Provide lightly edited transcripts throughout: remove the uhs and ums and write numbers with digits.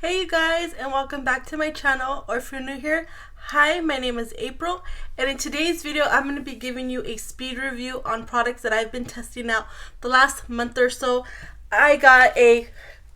Hey you guys, and welcome back to my channel, or if you're new here, hi, my name is April, and in today's video I'm going to be giving you a speed review on products that I've been testing out the last month or so. I got a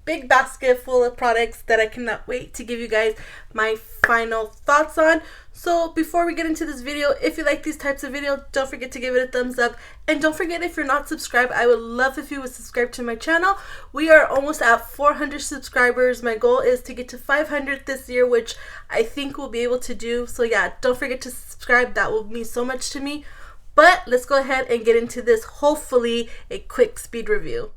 big basket full of products that I cannot wait to give you guys my final thoughts on. So before we get into this video, if you like these types of videos, don't forget to give it a thumbs up, and don't forget, if you're not subscribed, I would love if you would subscribe to my channel. We are almost at 400 subscribers. My goal is to get to 500 this year, which I think we'll be able to do. So yeah, don't forget to subscribe. That will mean so much to me. But let's go ahead and get into this, hopefully a quick speed review.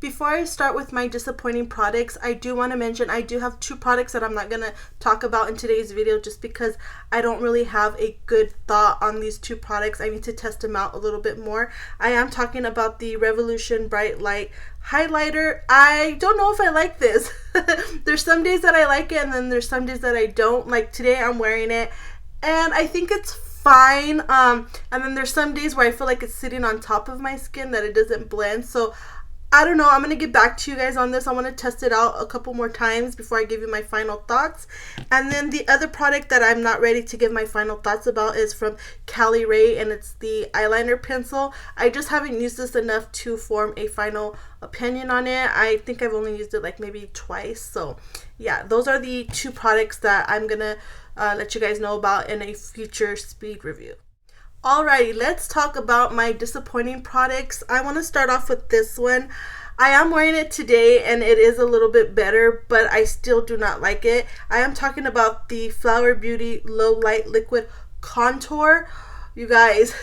Before I start with my disappointing products, I do want to mention I do have two products that I'm not going to talk about in today's video just because I don't really have a good thought on these two products. I need to test them out a little bit more. I am talking about the Revolution Bright Light Highlighter. I don't know if I like this. There's some days that I like it, and then there's some days that I don't. Like today I'm wearing it and I think it's fine. And then there's some days where I feel like it's sitting on top of my skin, that it doesn't blend. So I don't know. I'm going to get back to you guys on this. I want to test it out a couple more times before I give you my final thoughts. And then the other product that I'm not ready to give my final thoughts about is from Cali Ray, and it's the eyeliner pencil. I just haven't used this enough to form a final opinion on it. I think I've only used it like maybe twice. So yeah, those are the two products that I'm going to let you guys know about in a future speed review. Alrighty, let's talk about my disappointing products. I want to start off with this one. I am wearing it today and it is a little bit better, but I still do not like it. I am talking about the Flower Beauty Low Light Liquid Contour. You guys,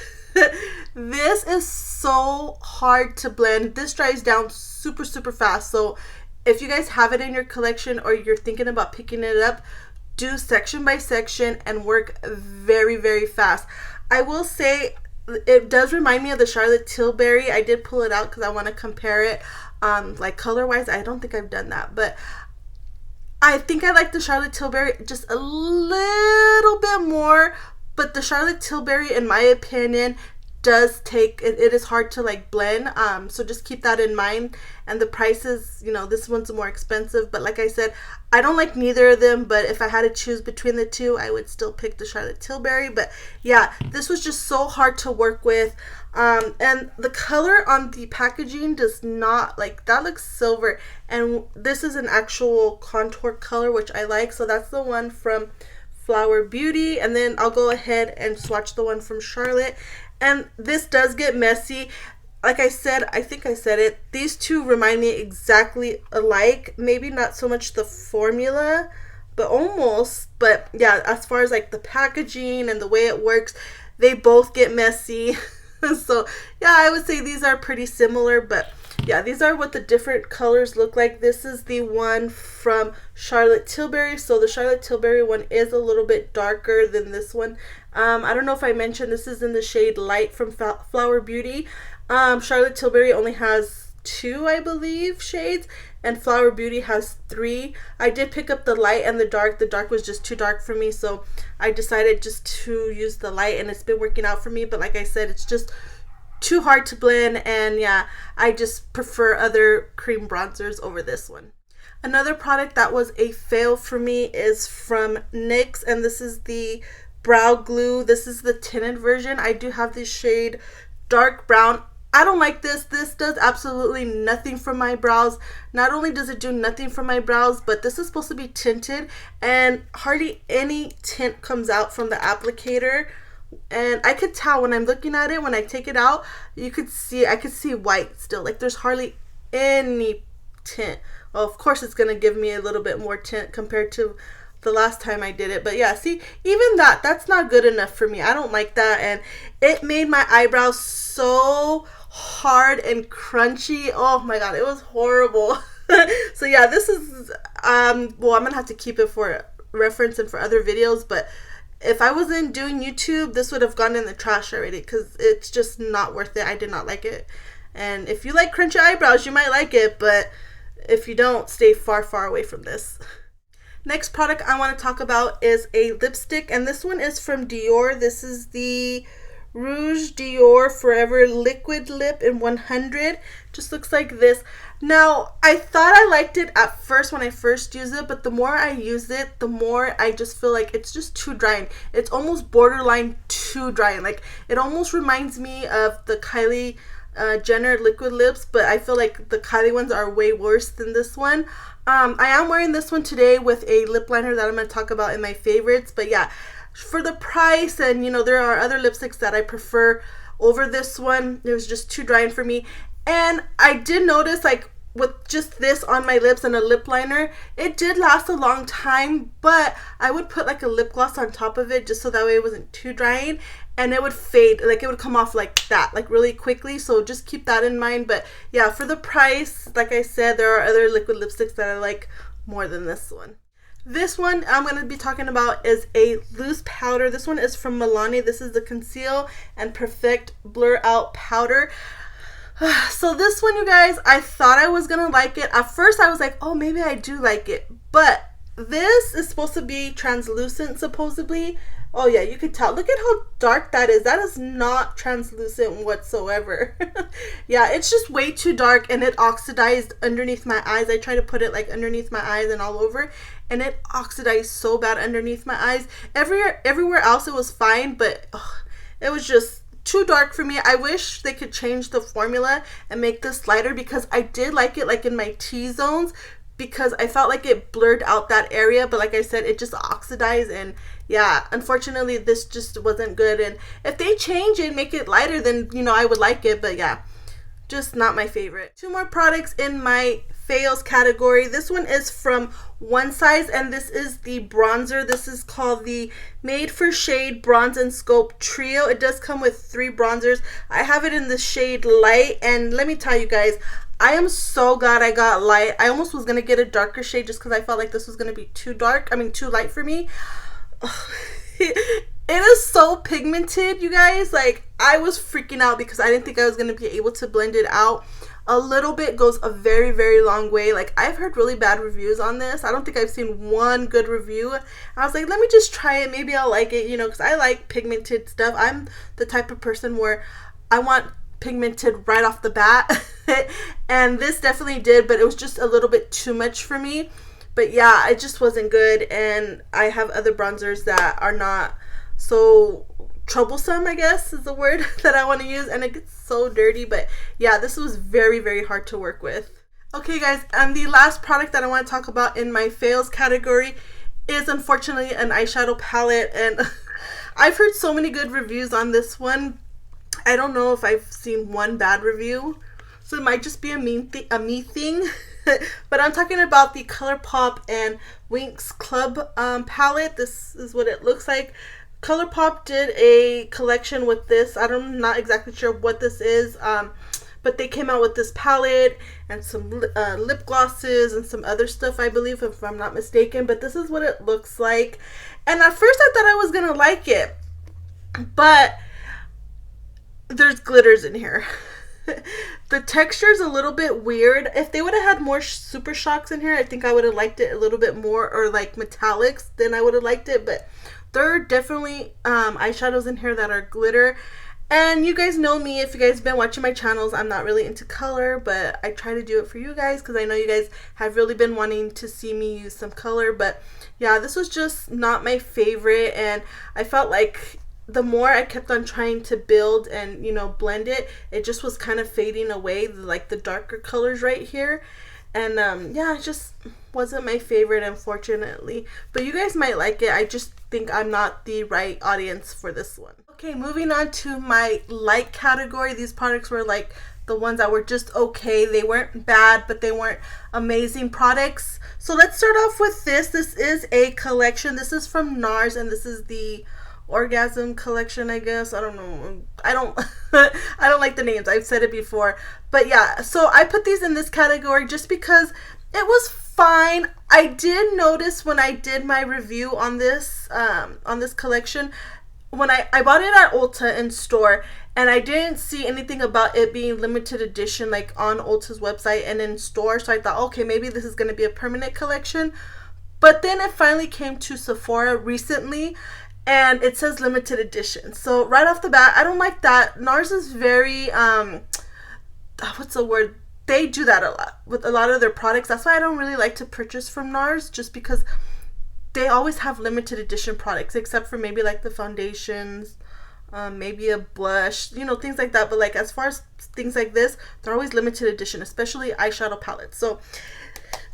this is so hard to blend. This dries down super fast. So if you guys have it in your collection or you're thinking about picking it up, do section by section and work very fast. I will say it does remind me of the Charlotte Tilbury. I did pull it out because I want to compare it like color wise. I don't think I've done that, but I think I like the Charlotte Tilbury just a little bit more. But the Charlotte Tilbury, in my opinion, does take it is hard to like blend, so just keep that in mind. And the prices, you know, this one's more expensive, but like I said, I don't like neither of them, but if I had to choose between the two, I would still pick the Charlotte Tilbury. But yeah, this was just so hard to work with, and the color on the packaging does not, like, that looks silver, and this is an actual contour color, which I like. So that's the one from Flower Beauty, and then I'll go ahead and swatch the one from Charlotte. And this does get messy. Like I said, I think I said it, these two remind me exactly alike. Maybe not so much the formula, but almost. But yeah, as far as like the packaging and the way it works, they both get messy. So yeah, I would say these are pretty similar, but yeah, these are what the different colors look like. This is the one from Charlotte Tilbury. So the Charlotte Tilbury one is a little bit darker than this one. I don't know if I mentioned this is in the shade Light from Flower Beauty. Charlotte Tilbury only has 2, I believe, shades, and Flower Beauty has 3. I did pick up the light and the dark. The dark was just too dark for me, so I decided just to use the light, and it's been working out for me. But like I said, it's just too hard to blend, and yeah, I just prefer other cream bronzers over this one. Another product that was a fail for me is from NYX, and this is the brow glue. This is the tinted version. I do have this shade dark brown. I don't like this. This does absolutely nothing for my brows. Not only does it do nothing for my brows, but this is supposed to be tinted, and hardly any tint comes out from the applicator. And I could tell when I'm looking at it, when I take it out, I could see white still. Like there's hardly any tint. Well, of course it's going to give me a little bit more tint compared to the last time I did it. But yeah, see, even that's not good enough for me. I don't like that, and it made my eyebrows so hard and crunchy. Oh my god, it was horrible. So yeah, this is well, I'm gonna have to keep it for reference and for other videos, but if I wasn't doing YouTube, this would have gone in the trash already because it's just not worth it. I did not like it. And if you like crunchy eyebrows, you might like it, but if you don't, stay far away from this. Next product I want to talk about is a lipstick, and this one is from Dior. This is the Rouge Dior Forever Liquid Lip in 100. Just looks like this. Now, I thought I liked it at first when I first used it, but the more I use it, the more I just feel like it's just too drying. It's almost borderline too drying. Like, it almost reminds me of the Kylie Jenner liquid lips, but I feel like the Kylie ones are way worse than this one. I am wearing this one today with a lip liner that I'm going to talk about in my favorites, but yeah, for the price, and you know, there are other lipsticks that I prefer over this one. It was just too drying for me. And I did notice, like, with just this on my lips and a lip liner, it did last a long time, but I would put like a lip gloss on top of it just so that way it wasn't too drying, and it would fade, like it would come off like that, like really quickly. So just keep that in mind. But yeah, for the price, like I said, there are other liquid lipsticks that I like more than this one. This one I'm going to be talking about is a loose powder. This one is from Milani. This is the Conceal and Perfect Blur Out Powder. So this one, you guys, I thought I was gonna like it. At first I was like, oh, maybe I do like it, but this is supposed to be translucent, supposedly. Oh yeah, you could tell. Look at how dark that is. That is not translucent whatsoever. Yeah, it's just way too dark, and it oxidized underneath my eyes. I tried to put it underneath my eyes and all over, and it oxidized so bad underneath my eyes. Everywhere else it was fine, but it was just too dark for me. I wish they could change the formula and make this lighter, because I did like it in my T-zones, because I felt like it blurred out that area, but like I said, it just oxidized. And yeah, unfortunately this just wasn't good. And if they change it, make it lighter, then you know, I would like it. But yeah, just not my favorite. Two more products in my fails category. This one is from One Size, and this is the bronzer. This is called the Made for Shade Bronze and Scope Trio. It does come with 3 bronzers. I have it in the shade Light, and let me tell you guys, I am so glad I got Light. I almost was gonna get a darker shade just because I felt like this was gonna be too light for me. It is so pigmented, you guys. Like, I was freaking out because I didn't think I was gonna be able to blend it out. A little bit goes a very, very long way. Like, I've heard really bad reviews on this. I don't think I've seen one good review. I was like, let me just try it. Maybe I'll like it, you know, because I like pigmented stuff. I'm the type of person where I want pigmented right off the bat. And this definitely did, but it was just a little bit too much for me. But yeah, it just wasn't good. And I have other bronzers that are not so troublesome, I guess is the word that I want to use, and it gets so dirty. But yeah, this was very, very hard to work with. Okay guys, and the last product that I want to talk about in my fails category is unfortunately an eyeshadow palette, and I've heard so many good reviews on this one. I don't know if I've seen one bad review, so it might just be a me thing. But I'm talking about the ColourPop and Winx Club palette. This is what it looks like. ColourPop did a collection with this. I'm not exactly sure what this is, but they came out with this palette and some lip glosses and some other stuff, I believe, if I'm not mistaken. But this is what it looks like. And at first I thought I was gonna like it, but there's glitters in here. The texture is a little bit weird. If they would have had more Super Shocks in here, I think I would have liked it a little bit more, or like metallics, then I would have liked it. But there are definitely eyeshadows in here that are glitter. And you guys know me, if you guys have been watching my channels, I'm not really into color, but I try to do it for you guys because I know you guys have really been wanting to see me use some color. But yeah, this was just not my favorite, and I felt like the more I kept on trying to build and, you know, blend it, it just was kind of fading away, like the darker colors right here. And yeah, it just wasn't my favorite, unfortunately. But you guys might like it. I just think I'm not the right audience for this one. Okay, moving on to my like category. These products were like the ones that were just okay. They weren't bad, but they weren't amazing products. So let's start off with this. This is a collection. This is from NARS, and this is the Orgasm collection, I guess. I don't know. I don't I don't like the names. I've said it before. But yeah, so I put these in this category just because it was fine. I did notice when I did my review on this collection, when I bought it at Ulta in store, and I didn't see anything about it being limited edition like on Ulta's website and in store. So I thought, okay, maybe this is going to be a permanent collection. But then it finally came to Sephora recently, and it says limited edition. So right off the bat, I don't like that. NARS is very what's the word? They do that a lot with a lot of their products. That's why I don't really like to purchase from NARS, just because they always have limited edition products, except for maybe like the foundations, maybe a blush, you know, things like that. But like as far as things like this, they're always limited edition, especially eyeshadow palettes. So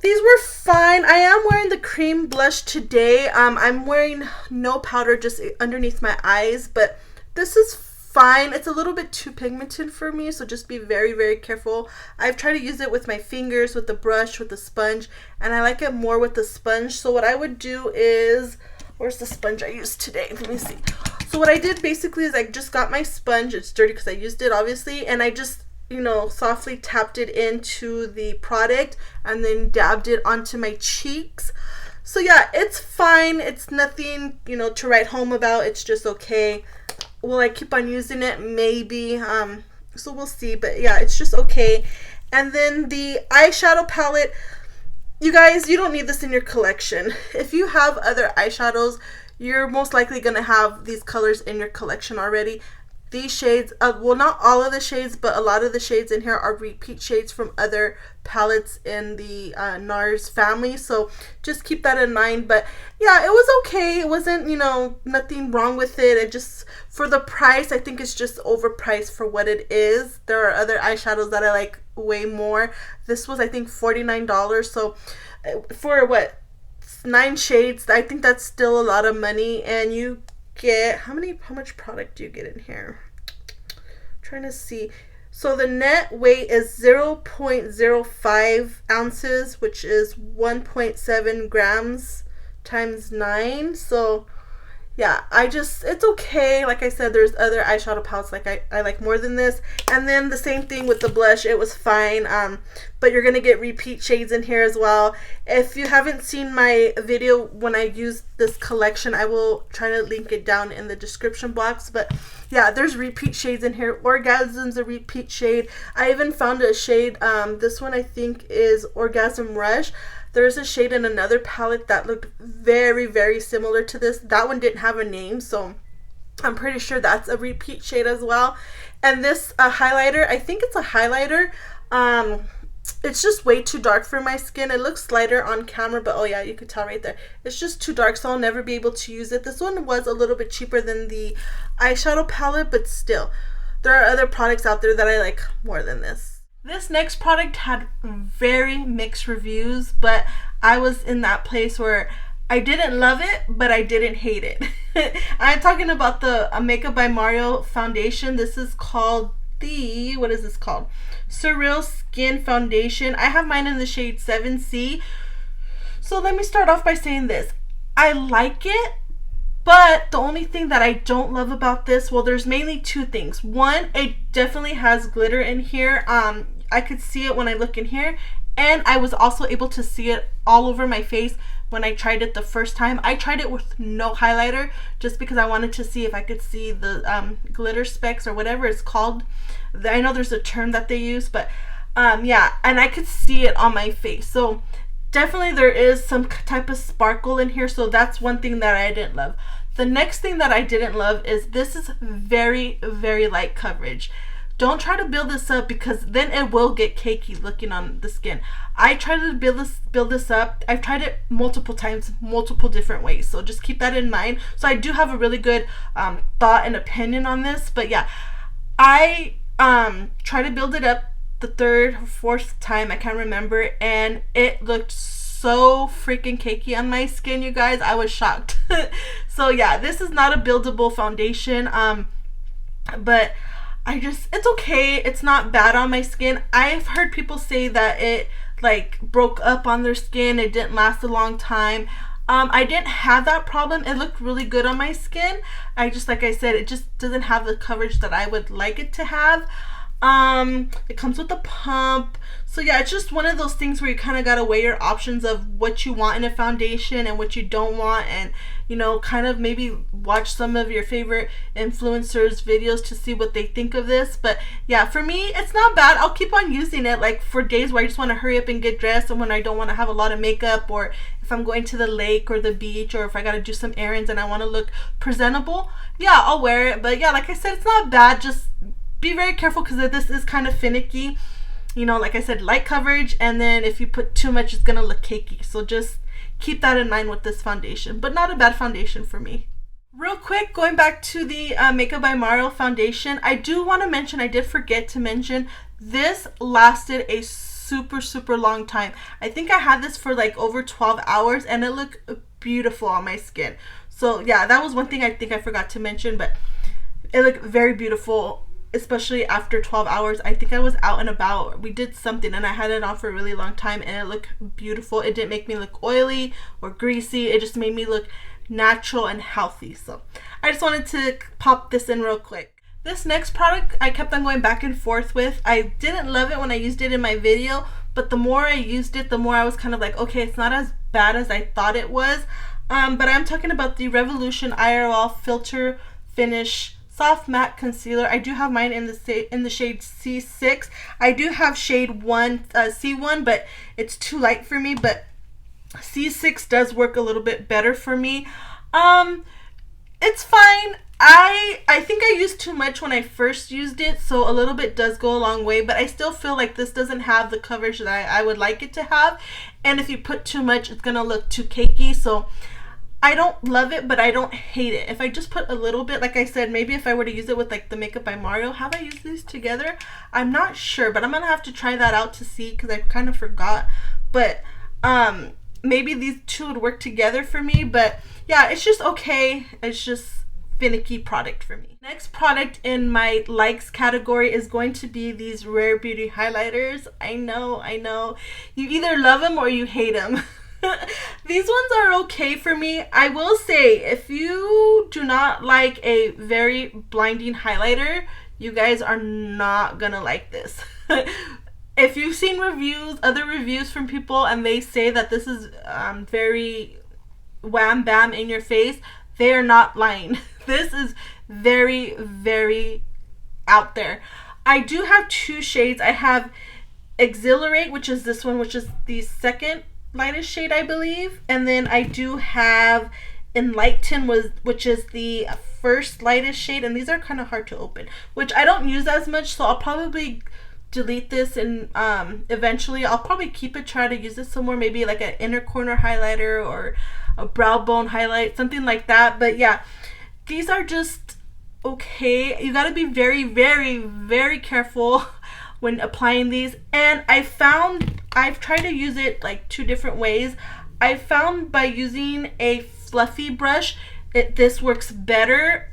these were fine. I am wearing the cream blush today. I'm wearing no powder, just underneath my eyes, but this is fine. It's a little bit too pigmented for me, so just be very, very careful. I've tried to use it with my fingers, with the brush, with the sponge, and I like it more with the sponge. So what I would do is, where's the sponge I used today? Let me see. So what I did basically is I just got my sponge. It's dirty because I used it, obviously, and I just, you know, softly tapped it into the product and then dabbed it onto my cheeks. So yeah, it's fine. It's nothing, you know, to write home about. It's just okay. Will I keep on using it? Maybe. So we'll see. But yeah, it's just okay. And then the eyeshadow palette, you guys, you don't need this in your collection. If you have other eyeshadows, you're most likely going to have these colors in your collection already. These shades, well, not all of the shades, but a lot of the shades in here are repeat shades from other palettes in the NARS family. So just keep that in mind. But yeah, it was okay. It wasn't, you know, nothing wrong with it. It just, for the price, I think it's just overpriced for what it is. There are other eyeshadows that I like way more. This was, I think, $49. So for what, 9 shades, I think that's still a lot of money. And you get, how much product do you get in here? I'm trying to see. So the net weight is 0.05 ounces, which is 1.7 grams times 9. So yeah, it's okay. Like I said, there's other eyeshadow palettes like I like more than this. And then the same thing with the blush, it was fine. But you're gonna get repeat shades in here as well. If you haven't seen my video when I used this collection, I will try to link it down in the description box. But yeah, there's repeat shades in here. Orgasm's a repeat shade. I even found a shade, this one I think is Orgasm Rush. There's a shade in another palette that looked very, very similar to this. That one didn't have a name, so I'm pretty sure that's a repeat shade as well. And this highlighter, I think it's a highlighter. It's just way too dark for my skin. It looks lighter on camera, but oh yeah, you could tell right there. It's just too dark, so I'll never be able to use it. This one was a little bit cheaper than the eyeshadow palette, but still, there are other products out there that I like more than this. This next product had very mixed reviews, but I was in that place where I didn't love it, but I didn't hate it. I'm talking about the Makeup by Mario foundation. This is called the, what is this called? Surreal Skin Foundation. I have mine in the shade 7C. So let me start off by saying this. I like it, but the only thing that I don't love about this, well, there's mainly 2 things. One, it definitely has glitter in here. I could see it when I look in here, and I was also able to see it all over my face when I tried it the first time. I tried it with no highlighter just because I wanted to see if I could see the glitter specks or whatever it's called. I know there's a term that they use, but yeah, and I could see it on my face. So definitely there is some type of sparkle in here, so that's one thing that I didn't love. The next thing that I didn't love is this is very, very light coverage. Don't try to build this up because then it will get cakey looking on the skin. I tried to build this up. I've tried it multiple times, multiple different ways. So just keep that in mind. So I do have a really good thought and opinion on this. But yeah, I tried to build it up the 3rd or 4th time, I can't remember, and it looked so freaking cakey on my skin, you guys. I was shocked. So yeah, this is not a buildable foundation, but it's okay. It's not bad on my skin. I've heard people say that it like broke up on their skin. It didn't last a long time. I didn't have that problem. It looked really good on my skin. Like I said, it just doesn't have the coverage that I would like it to have. It comes with a pump. So yeah, it's just one of those things where you kind of gotta weigh your options of what you want in a foundation and what you don't want, and you know, kind of maybe watch some of your favorite influencers videos to see what they think of this. But yeah, for me, it's not bad. I'll keep on using it like for days where I just want to hurry up and get dressed, and when I don't want to have a lot of makeup, or if I'm going to the lake or the beach, or if I gotta do some errands and I want to look presentable, yeah, I'll wear it. But yeah, like I said, it's not bad. Just be very careful because this is kind of finicky. You know, like I said, light coverage, and then if you put too much, it's gonna look cakey. So just keep that in mind with this foundation, but not a bad foundation for me. Real quick, going back to the Makeup by Mario foundation, I do want to mention, I did forget to mention, this lasted a super long time. I think I had this for like over 12 hours and it looked beautiful on my skin. So yeah, that was one thing I think I forgot to mention, but it looked very beautiful, especially after 12 hours. I think I was out and about, we did something, and I had it on for a really long time and it looked beautiful. It didn't make me look oily or greasy. It just made me look natural and healthy. So I just wanted to pop this in real quick. This next product I kept on going back and forth with. I didn't love it when I used it in my video, but the more I used it, the more I was kind of like, okay, it's not as bad as I thought it was. But I'm talking about the Revolution IRL Filter Finish Soft Matte Concealer. I do have mine in the shade C6. I do have shade C1, but it's too light for me. But C6 does work a little bit better for me. It's fine. I think I used too much when I first used it, so a little bit does go a long way, but I still feel like this doesn't have the coverage that I would like it to have. And if you put too much, it's gonna look too cakey. So I don't love it, but I don't hate it. If I just put a little bit, like I said, maybe if I were to use it with like the Makeup by Mario, have I used these together? I'm not sure, but I'm gonna have to try that out to see, because I kind of forgot. But maybe these two would work together for me. But yeah, it's just okay. It's just finicky product for me. Next product in my likes category is going to be these Rare Beauty highlighters. I know. You either love them or you hate them. These ones are okay for me. I will say, if you do not like a very blinding highlighter, you guys are not gonna like this. If you've seen other reviews from people, and they say that this is very wham bam in your face, they are not lying. This is very out there. I do have two shades. I have Exhilarate, which is this one, which is the second lightest shade, I believe, and then I do have Enlighten, which is the first lightest shade, and these are kind of hard to open, which I don't use as much, so I'll probably delete this, and eventually I'll probably keep it, try to use it somewhere, maybe like an inner corner highlighter or a brow bone highlight, something like that. But yeah, these are just okay. You got to be very careful when applying these. And I've tried to use it like two different ways. I found by using a fluffy brush, this works better.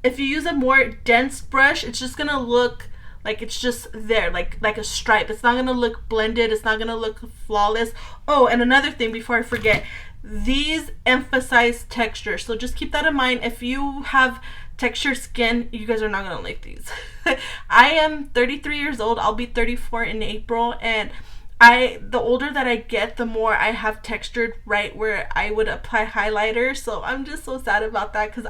If you use a more dense brush, it's just gonna look like it's just there, like a stripe. It's not gonna look blended. It's not gonna look flawless. Oh, and another thing before I forget, these emphasize texture, so just keep that in mind. If you have textured skin, you guys are not gonna like these. I am 33 years old. I'll be 34 in April, and the older that I get, the more I have textured right where I would apply highlighter. So I'm just so sad about that, because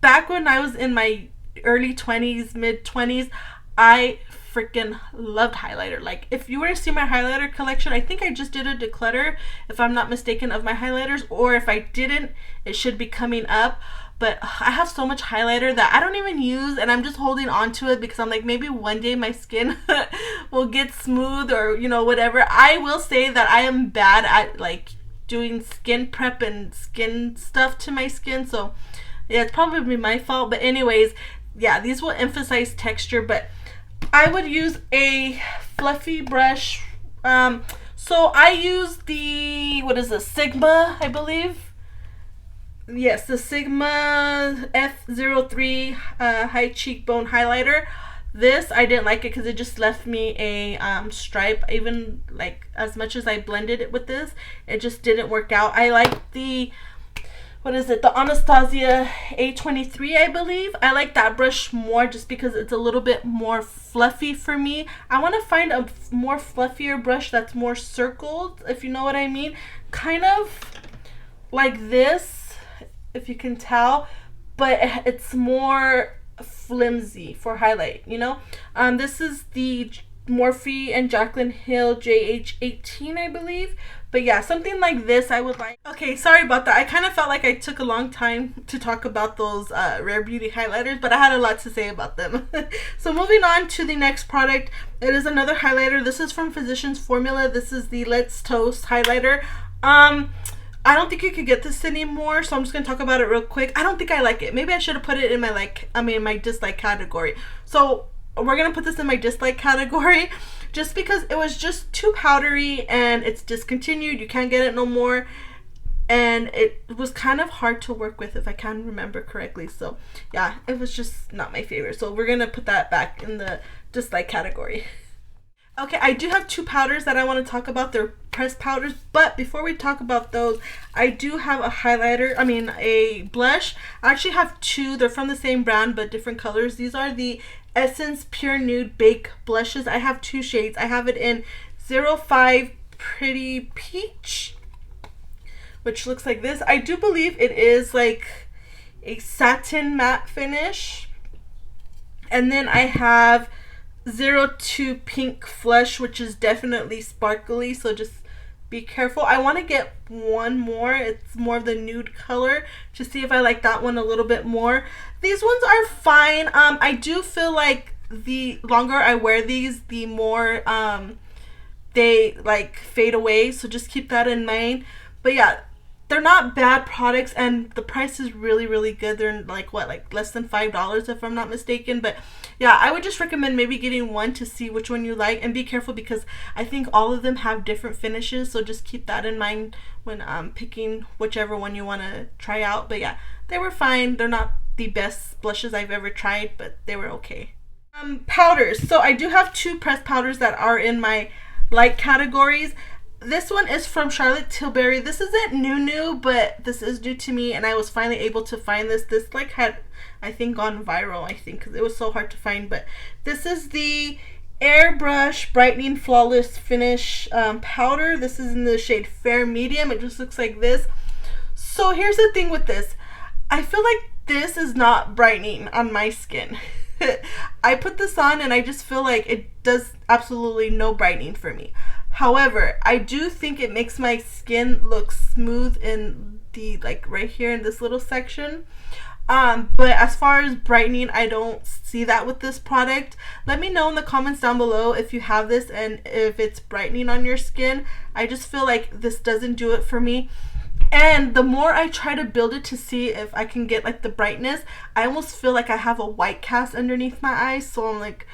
back when I was in my early 20s, mid 20s, I freaking loved highlighter. Like, if you were to see my highlighter collection, I think I just did a declutter, if I'm not mistaken, of my highlighters, or if I didn't, it should be coming up. But I have so much highlighter that I don't even use, and I'm just holding on to it because I'm like, maybe one day my skin will get smooth, or you know, whatever. I will say that I am bad at like doing skin prep and skin stuff to my skin, so yeah, it's probably my fault. But anyways, yeah, these will emphasize texture, but I would use a fluffy brush. So I use the, what is this, Sigma, I believe. Yes, the Sigma F03 high cheekbone highlighter. This, I didn't like it because it just left me a stripe. Even like as much as I blended it with this, it just didn't work out. I like the, what is it, the Anastasia A23, I believe. I like that brush more just because it's a little bit more fluffy for me. I want to find a more fluffier brush that's more circled, if you know what I mean. Kind of like this, if you can tell, but it's more flimsy for highlight, you know. This is the Morphe and Jaclyn Hill JH18, I believe. But yeah, something like this I would like. Okay, sorry about that. I kind of felt like I took a long time to talk about those Rare Beauty highlighters, but I had a lot to say about them. So moving on to the next product, it is another highlighter. This is from Physicians Formula. This is the Let's Toast highlighter. I don't think you could get this anymore, so I'm just gonna talk about it real quick. I don't think I like it. Maybe I should have put it in my my dislike category. So we're gonna put this in my dislike category just because it was just too powdery and it's discontinued. You can't get it no more, and it was kind of hard to work with, if I can remember correctly. So yeah, it was just not my favorite, so we're gonna put that back in the dislike category. Okay, I do have two powders that I want to talk about. They're pressed powders, but before we talk about those, I do have a highlighter, a blush. I actually have two. They're from the same brand but different colors. These are the Essence Pure Nude Bake blushes. I have two shades. I have it in 05 Pretty Peach, which looks like this. I do believe it is like a satin matte finish. And then I have 02 Pink Flush, which is definitely sparkly, so just be careful. I want to get one more. It's more of the nude color to see if I like that one a little bit more. These ones are fine. I do feel like the longer I wear these, the more they like fade away, so just keep that in mind. But yeah, they're not bad products, and the price is really, really good. They're like what, like less than $5 if I'm not mistaken. But yeah, I would just recommend maybe getting one to see which one you like, and be careful because I think all of them have different finishes, so just keep that in mind when picking whichever one you want to try out. But yeah, they were fine. They're not the best blushes I've ever tried, but they were okay. Powders. So I do have two pressed powders that are in my like categories. This one is from Charlotte Tilbury. This isn't new, but this is new to me, and I was finally able to find this. This like had, I think, gone viral, I think, because it was so hard to find. But this is the Airbrush Brightening Flawless Finish powder. This is in the shade Fair Medium. It just looks like this. So here's the thing with this. I feel like this is not brightening on my skin. I put this on and I just feel like it does absolutely no brightening for me. However, I do think it makes my skin look smooth in the, like right here in this little section. But as far as brightening, I don't see that with this product. Let me know in the comments down below if you have this and if it's brightening on your skin. I just feel like this doesn't do it for me. And the more I try to build it to see if I can get like the brightness, I almost feel like I have a white cast underneath my eyes. So I'm like,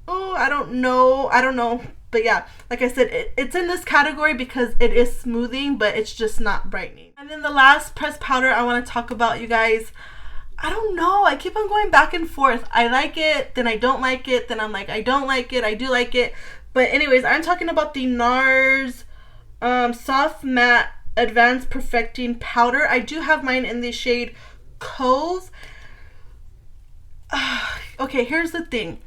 oh, I don't know. But yeah, like I said, it's in this category because it is smoothing, but it's just not brightening. And then the last pressed powder I want to talk about, you guys, I don't know. I keep on going back and forth. I like it, then I don't like it, then I'm like, I don't like it, I do like it. But anyways, I'm talking about the NARS Soft Matte Advanced Perfecting Powder. I do have mine in the shade Cove. Okay, here's the thing.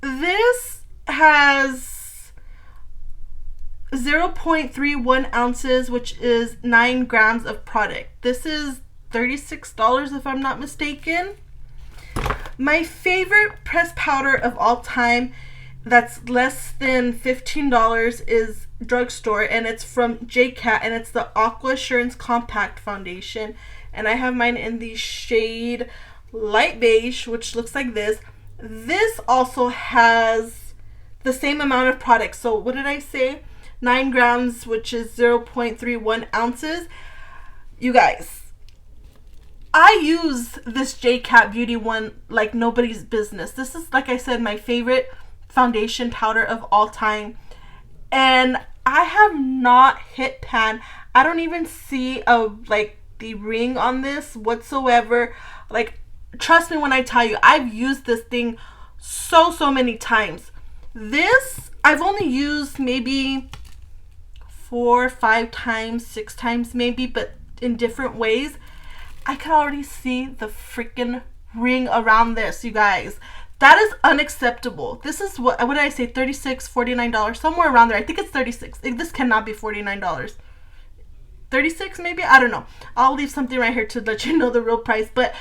This has 0.31 ounces, which is 9 grams of product. This is $36 if I'm not mistaken. My favorite pressed powder of all time that's less than $15 is drugstore, and it's from JCat, and it's the Aqua Assurance Compact Foundation, and I have mine in the shade Light Beige, which looks like this. This also has the same amount of product. So what did I say? 9 grams, which is 0.31 ounces. You guys, I use this JCat Beauty one like nobody's business. This is, like I said, my favorite foundation powder of all time, and I have not hit pan. I don't even see the ring on this whatsoever. Like, trust me when I tell you, I've used this thing so many times. This I've only used maybe 4 or 5 times, 6 times maybe, but in different ways. I can already see the freaking ring around this, you guys. That is unacceptable. This is what did I say, $36, $49, somewhere around there. I think it's 36. This cannot be $49. 36 maybe? I don't know. I'll leave something right here to let you know the real price, but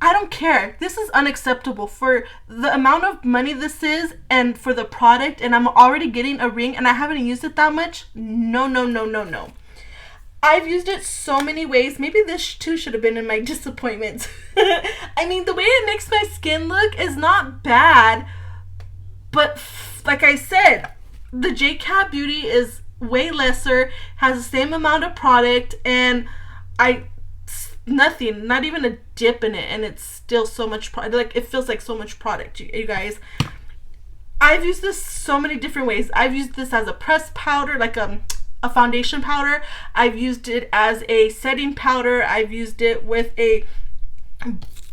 I don't care. This is unacceptable for the amount of money this is and for the product, and I'm already getting a ring and I haven't used it that much. No, no, no, no, no. I've used it so many ways. Maybe this too should have been in my disappointments. I mean, the way it makes my skin look is not bad, but like I said, the JCat Beauty is way lesser, has the same amount of product, and nothing, not even a dip in it, and it's still so much product. Like, it feels like so much product, you guys. I've used this so many different ways. I've used this as a pressed powder, like a foundation powder. I've used it as a setting powder. I've used it with a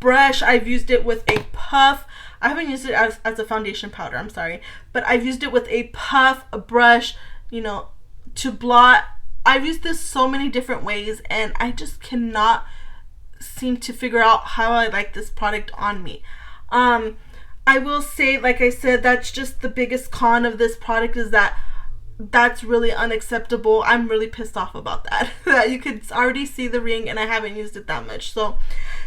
brush. I've used it with a puff. I haven't used it as a foundation powder, I'm sorry, but I've used it with a puff, a brush, you know, to blot. I've used this so many different ways, and I just cannot seem to figure out how I like this product on me. I will say, like I said, that's just the biggest con of this product, is that that's really unacceptable. I'm really pissed off about that. You could already see the ring, and I haven't used it that much. So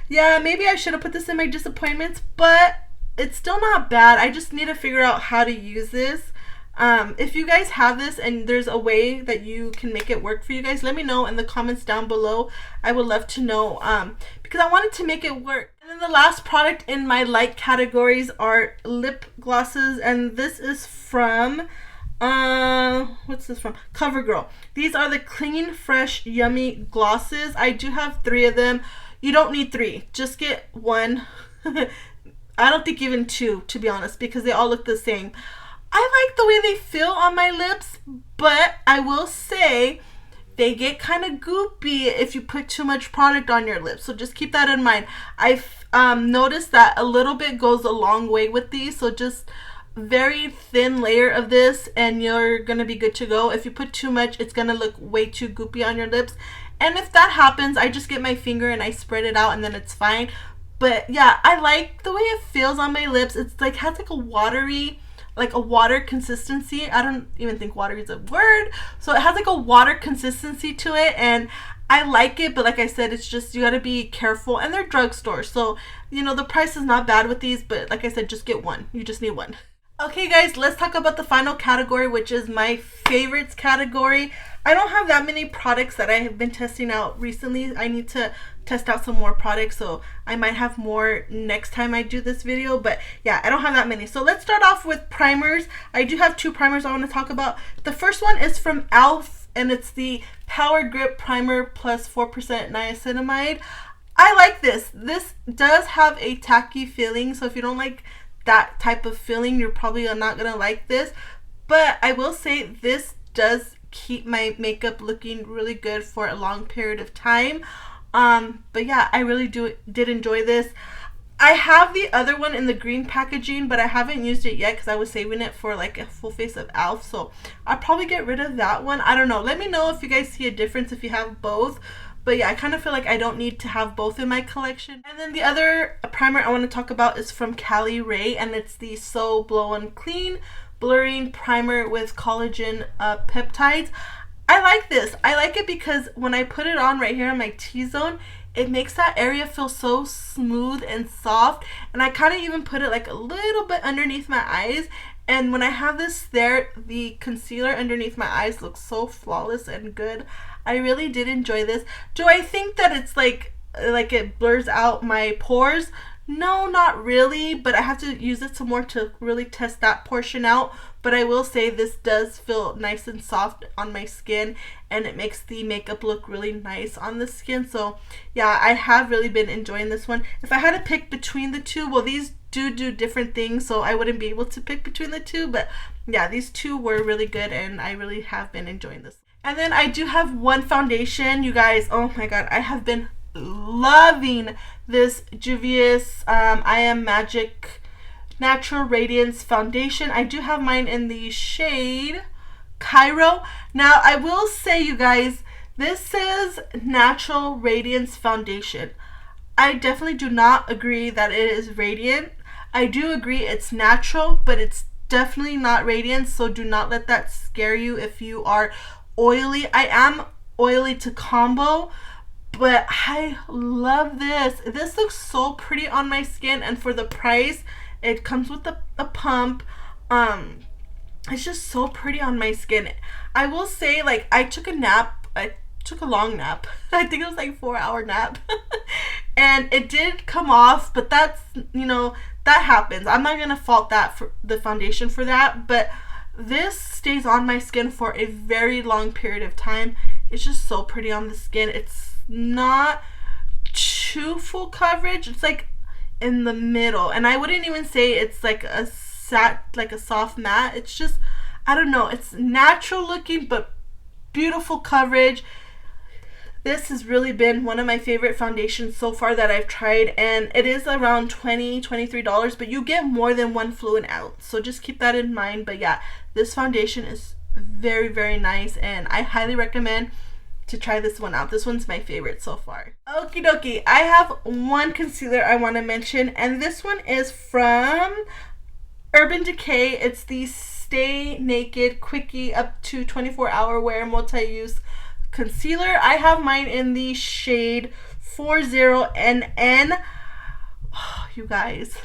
yeah, maybe I should have put this in my disappointments, but it's still not bad. I just need to figure out how to use this. If you guys have this and there's a way that you can make it work for you guys, let me know in the comments down below. I would love to know, because I wanted to make it work. And then the last product in my like categories are lip glosses, and this is from what's this from? CoverGirl. These are the Clean Fresh Yummy glosses. I do have 3 of them. You don't need 3, just get 1. I don't think even 2, to be honest, because they all look the same. I like the way they feel on my lips, but I will say they get kind of goopy if you put too much product on your lips. So just keep that in mind. I've noticed that a little bit goes a long way with these, so just very thin layer of this and you're gonna be good to go. If you put too much, it's gonna look way too goopy on your lips, and if that happens, I just get my finger and I spread it out, and then it's fine. But yeah, I like the way it feels on my lips. It's like, has like a watery, like a water consistency. I don't even think water is a word, so it has like a water consistency to it, and I like it. But like I said, it's just, you gotta be careful, and they're drugstore, so you know the price is not bad with these, but like I said, just get 1. You just need 1. Okay guys, let's talk about the final category, which is my favorites category. I don't have that many products that I have been testing out recently. I need to test out some more products, so I might have more next time I do this video, but yeah, I don't have that many. So let's start off with primers. I do have 2 primers I want to talk about. The first one is from e.l.f. and it's the Power Grip Primer plus 4% niacinamide. I like this. This does have a tacky feeling, so if you don't like that type of feeling, you're probably not gonna like this, but I will say this does keep my makeup looking really good for a long period of time. But yeah, I really did enjoy this. I have the other one in the green packaging, but I haven't used it yet because I was saving it for like a full face of e.l.f. So I'll probably get rid of that one. I don't know. Let me know if you guys see a difference if you have both. But yeah, I kind of feel like I don't need to have both in my collection. And then the other primer I want to talk about is from Cali Ray, and it's the So Blow and Clean Blurring Primer with Collagen Peptides. I like this. I like it because when I put it on right here in my T-zone, it makes that area feel so smooth and soft. And I kind of even put it like a little bit underneath my eyes. And when I have this there, the concealer underneath my eyes looks so flawless and good. I really did enjoy this. Do I think that it's like it blurs out my pores? No, not really, but I have to use it some more to really test that portion out. But I will say this does feel nice and soft on my skin, and it makes the makeup look really nice on the skin. So yeah, I have really been enjoying this one. If I had to pick between the 2, well, these do different things, so I wouldn't be able to pick between the 2, but yeah, these 2 were really good, and I really have been enjoying this. And then I do have one foundation, you guys. Oh my god, I have been loving this Juvia's I Am Magic Natural Radiance foundation. I do have mine in the shade Cairo. Now I will say, you guys, This says Natural Radiance Foundation. I definitely do not agree that it is radiant. I do agree it's natural, but it's definitely not radiant, so do not let that scare you if you are oily. I am oily to combo, but I love this. This looks so pretty on my skin, and for the price, it comes with a pump. It's just so pretty on my skin. I will say, like, I took a nap. I took a long nap. I think it was like 4-hour nap. And it did come off, but that's, you know, that happens. I'm not gonna fault that for the foundation for that, but this stays on my skin for a very long period of time. It's just so pretty on the skin. It's not too full coverage. It's like in the middle, and I wouldn't even say it's like a soft matte. It's just, I don't know, it's natural looking but beautiful coverage. This has really been one of my favorite foundations so far that I've tried, and it is around $23, but you get more than one fluid ounce, so just keep that in mind. But yeah, this foundation is very, very nice, and I highly recommend to try this one out. This one's my favorite so far. Okie dokie, I have one concealer I want to mention, and this one is from Urban Decay. It's the Stay Naked Quickie Up to 24-Hour Wear Multi-Use Concealer. I have mine in the shade 40NN. Oh, you guys,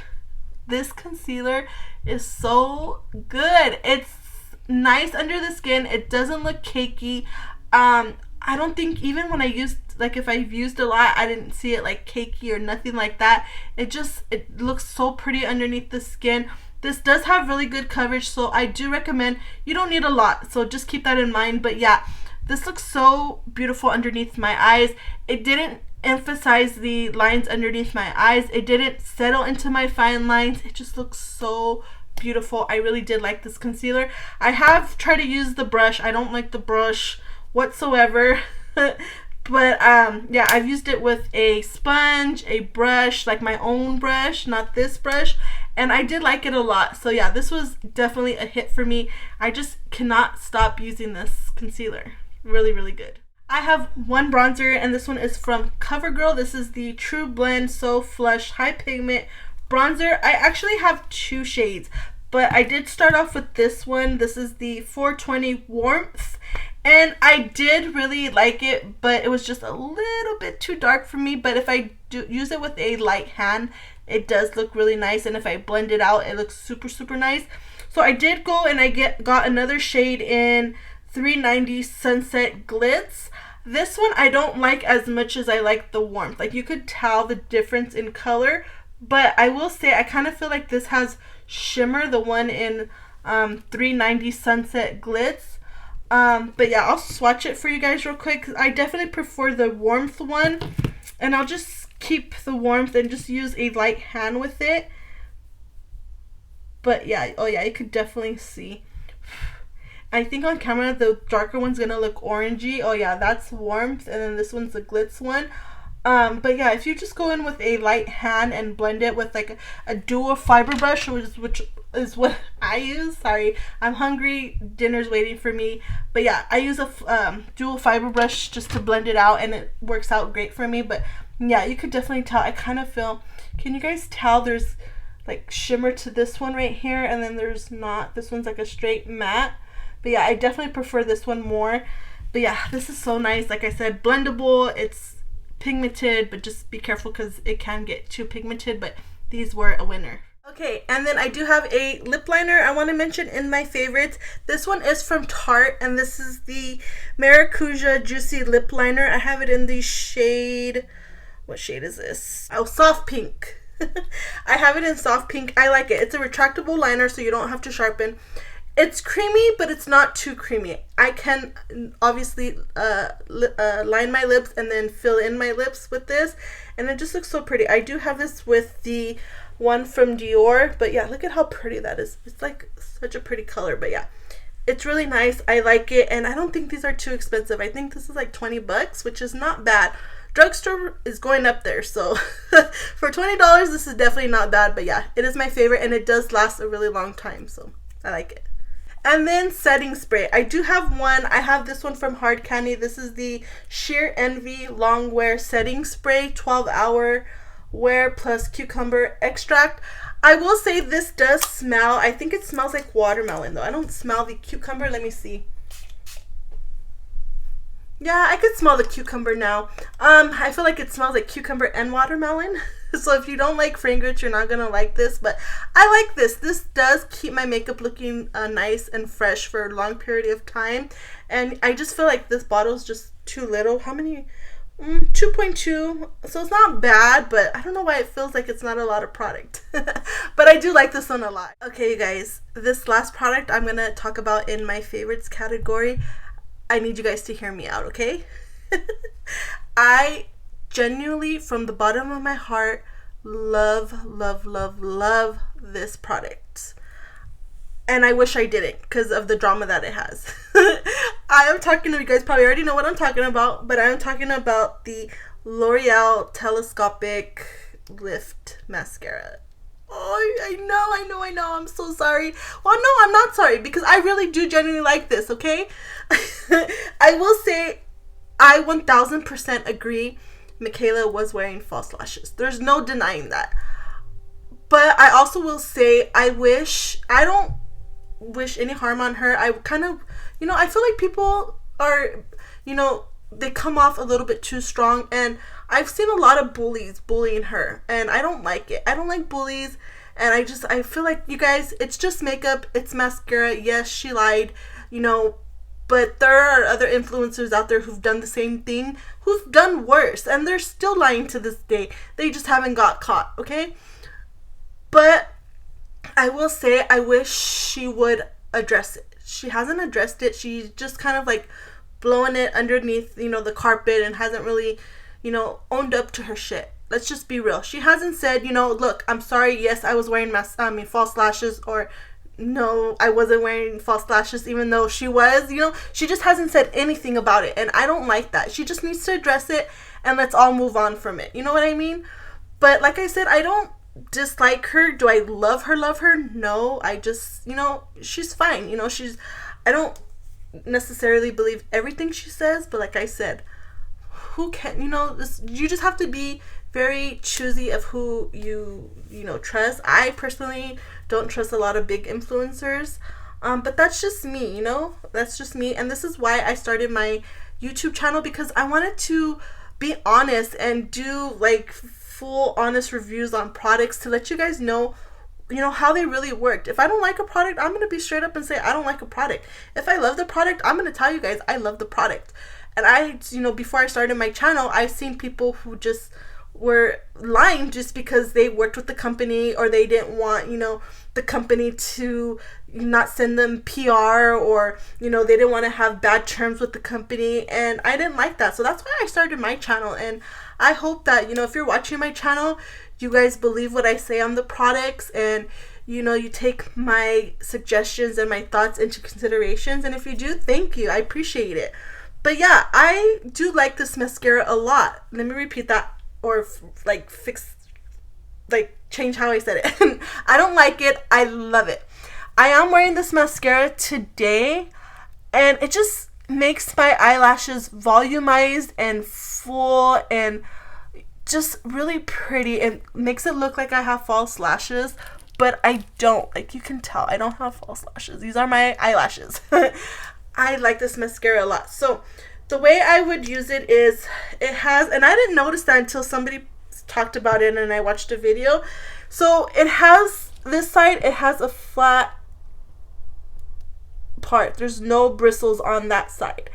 this concealer is so good. It's nice under the skin. It doesn't look cakey. I don't think, even when I used, like, if I've used a lot, I didn't see it like cakey or nothing like that. It looks so pretty underneath the skin. This does have really good coverage, so I do recommend. You don't need a lot, so just keep that in mind. But yeah, this looks so beautiful underneath my eyes. It didn't emphasize the lines underneath my eyes. It didn't settle into my fine lines. It just looks so beautiful. I really did like this concealer. I have tried to use the brush. I don't like the brush whatsoever. But yeah, I've used it with a sponge, a brush, like my own brush, not this brush, and I did like it a lot. So yeah, this was definitely a hit for me. I just cannot stop using this concealer. Really, really good. I have one bronzer, and this one is from CoverGirl. This is the True Blend So Flush High Pigment Bronzer. I actually have two shades, but I did start off with this one. This is the 420 Warmth, and I did really like it, but it was just a little bit too dark for me. But if I do use it with a light hand, it does look really nice, and if I blend it out, it looks super, super nice. So I did go and I got another shade in 390 Sunset Glitz. This one I don't like as much as I like the Warmth. Like, you could tell the difference in color, but I will say I kind of feel like this has shimmer, the one in 390 Sunset Glitz. But yeah, I'll swatch it for you guys real quick. I definitely prefer the Warmth one, and I'll just keep the Warmth and just use a light hand with it. But yeah, oh yeah, you could definitely see. I think on camera the darker one's gonna look orangey. Oh yeah, that's Warmth, and then this one's the Glitz one. But yeah, if you just go in with a light hand and blend it with like a dual fiber brush, which is what I use. Sorry, I'm hungry, dinner's waiting for me. But yeah, I use a dual fiber brush just to blend it out, and it works out great for me. But yeah, you could definitely tell. I kind of feel, can you guys tell there's like shimmer to this one right here, and then there's not. This one's like a straight matte. But yeah, I definitely prefer this one more. But yeah, this is so nice. Like I said, blendable. It's pigmented, but just be careful because it can get too pigmented. But these were a winner. Okay, and then I do have a lip liner I want to mention in my favorites. This one is from Tarte, and this is the Maracuja Juicy Lip Liner. I have it in the shade, what shade is this? Oh, Soft Pink. I have it in Soft Pink. I like it. It's a retractable liner, so you don't have to sharpen. It's creamy, but it's not too creamy. I can obviously line my lips and then fill in my lips with this, and it just looks so pretty. I do have this with the one from Dior, but yeah, look at how pretty that is. It's like such a pretty color. But yeah, it's really nice. I like it, and I don't think these are too expensive. I think this is like 20 bucks, which is not bad. Drugstore is going up there, so for $20 this is definitely not bad. But yeah, it is my favorite, and it does last a really long time, so I like it. And then setting spray. I do have one. I have this one from Hard Candy. This is the Sheer Envy Long Wear Setting Spray, 12-hour wear plus cucumber extract. I will say this does smell. I think it smells like watermelon though. I don't smell the cucumber. Let me see. Yeah, I could smell the cucumber now. I feel like it smells like cucumber and watermelon. So if you don't like fragrance, you're not gonna like this, but I like this. This does keep my makeup looking nice and fresh for a long period of time. And I just feel like this bottle is just too little. How many? 2.2. So it's not bad, but I don't know why it feels like it's not a lot of product. But I do like this one a lot. Okay, you guys, this last product I'm gonna talk about in my favorites category. I need you guys to hear me out, okay? I genuinely, from the bottom of my heart, love this product. And I wish I didn't because of the drama that it has. I am talking to you guys, probably already know what I'm talking about, but I am talking about the L'Oreal Telescopic Lift Mascara. Oh, I know. I'm so sorry. Well, no, I'm not sorry because I really do genuinely like this, okay? I will say I 1000% agree Michaela was wearing false lashes. There's no denying that. But I also will say I don't wish any harm on her. I kind of, I feel like people are, they come off a little bit too strong, and I've seen a lot of bullies bullying her, and I don't like it. I don't like bullies, and I feel like, you guys, it's just makeup, it's mascara. Yes, she lied, but there are other influencers out there who've done the same thing, who've done worse, and they're still lying to this day. They just haven't got caught, okay? But I will say I wish she would address it. She hasn't addressed it. She's just kind of like blowing it underneath, the carpet, and hasn't really, owned up to her shit. Let's just be real. She hasn't said, look, I'm sorry, yes, I was wearing false lashes, or no, I wasn't wearing false lashes, even though she was, she just hasn't said anything about it, and I don't like that. She just needs to address it, and let's all move on from it. You know what I mean? But like I said, I don't dislike her. Do I love her? No, I just, she's fine. I don't necessarily believe everything she says, but like I said, who can, you just have to be very choosy of who you trust. I personally don't trust a lot of big influencers, but that's just me, that's just me. And this is why I started my YouTube channel, because I wanted to be honest and do like full honest reviews on products to let you guys know how they really worked. If I don't like a product, I'm going to be straight up and say I don't like a product. If I love the product, I'm going to tell you guys I love the product. And before I started my channel, I've seen people who just were lying just because they worked with the company, or they didn't want, the company to not send them PR, or, they didn't want to have bad terms with the company. And I didn't like that. So that's why I started my channel. And I hope that, if you're watching my channel, you guys believe what I say on the products, and, you take my suggestions and my thoughts into considerations. And if you do, thank you. I appreciate it. But yeah, I do like this mascara a lot. Let me repeat that, or change how I said it. I don't like it. I love it. I am wearing this mascara today, and it just makes my eyelashes volumized and full and just really pretty. It makes it look like I have false lashes, but I don't. Like, you can tell I don't have false lashes. These are my eyelashes. I like this mascara a lot. So the way I would use it is, it has, and I didn't notice that until somebody talked about it and I watched a video. So it has, this side, it has a flat part. There's no bristles on that side.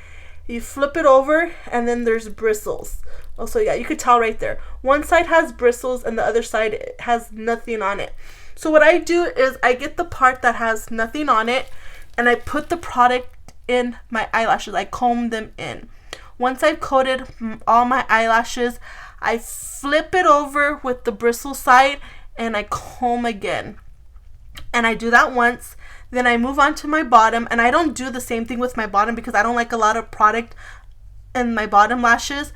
You flip it over and then there's bristles. Also, yeah, you could tell right there. One side has bristles and the other side has nothing on it. So what I do is I get the part that has nothing on it and I put the product in my eyelashes. I comb them in. Once I've coated all my eyelashes, I flip it over with the bristle side and I comb again. And I do that once. Then I move on to my bottom, and I don't do the same thing with my bottom because I don't like a lot of product in my bottom lashes.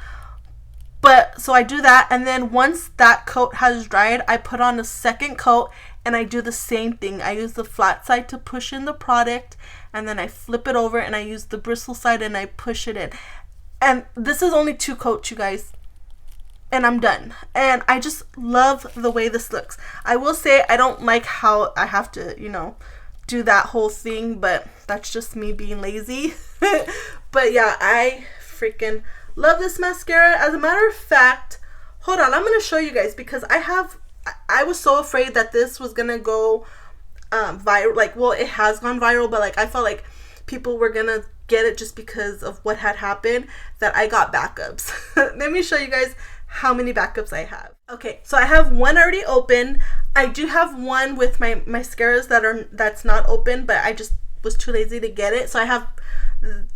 But so I do that, and then once that coat has dried, I put on a second coat and I do the same thing. I use the flat side to push in the product, and then I flip it over and I use the bristle side and I push it in. And this is only 2 coats, you guys, and I'm done. And I just love the way this looks. I will say I don't like how I have to, you know, do that whole thing, but that's just me being lazy. But yeah, I freaking love this mascara. As a matter of fact, hold on, I'm gonna show you guys, because I was so afraid that this was gonna go viral. Like, well, it has gone viral, but like I felt like people were gonna get it just because of what had happened, that I got backups. Let me show you guys how many backups I have. Okay, so I have one already open. I do have one with my mascaras that's not open, but I just was too lazy to get it. So I have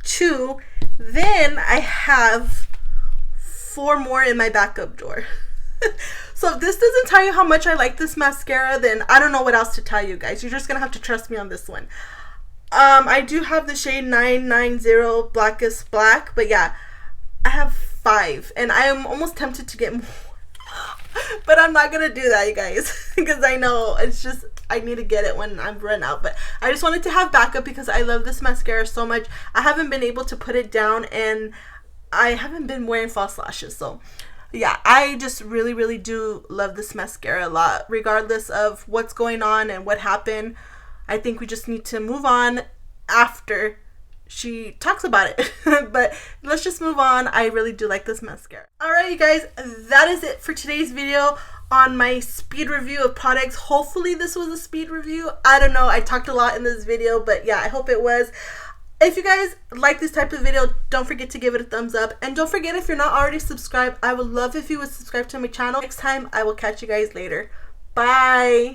2. Then I have 4 more in my backup drawer. So if this doesn't tell you how much I like this mascara, then I don't know what else to tell you guys. You're just gonna have to trust me on this one. I do have the shade 990 Blackest Black, but yeah, I have 5, and I am almost tempted to get more. But I'm not gonna do that, you guys, because I know it's just, I need to get it when I'm run out. But I just wanted to have backup because I love this mascara so much. I haven't been able to put it down, and I haven't been wearing false lashes. So yeah, I just really do love this mascara a lot, regardless of what's going on and what happened. I think we just need to move on after she talks about it. But let's just move on. I really do like this mascara. Alright, you guys, that is it for today's video on my speed review of products. Hopefully this was a speed review. I don't know, I talked a lot in this video, but yeah, I hope it was. If you guys like this type of video, don't forget to give it a thumbs up, and don't forget, if you're not already subscribed, I would love if you would subscribe to my channel. Next time, I will catch you guys later. Bye.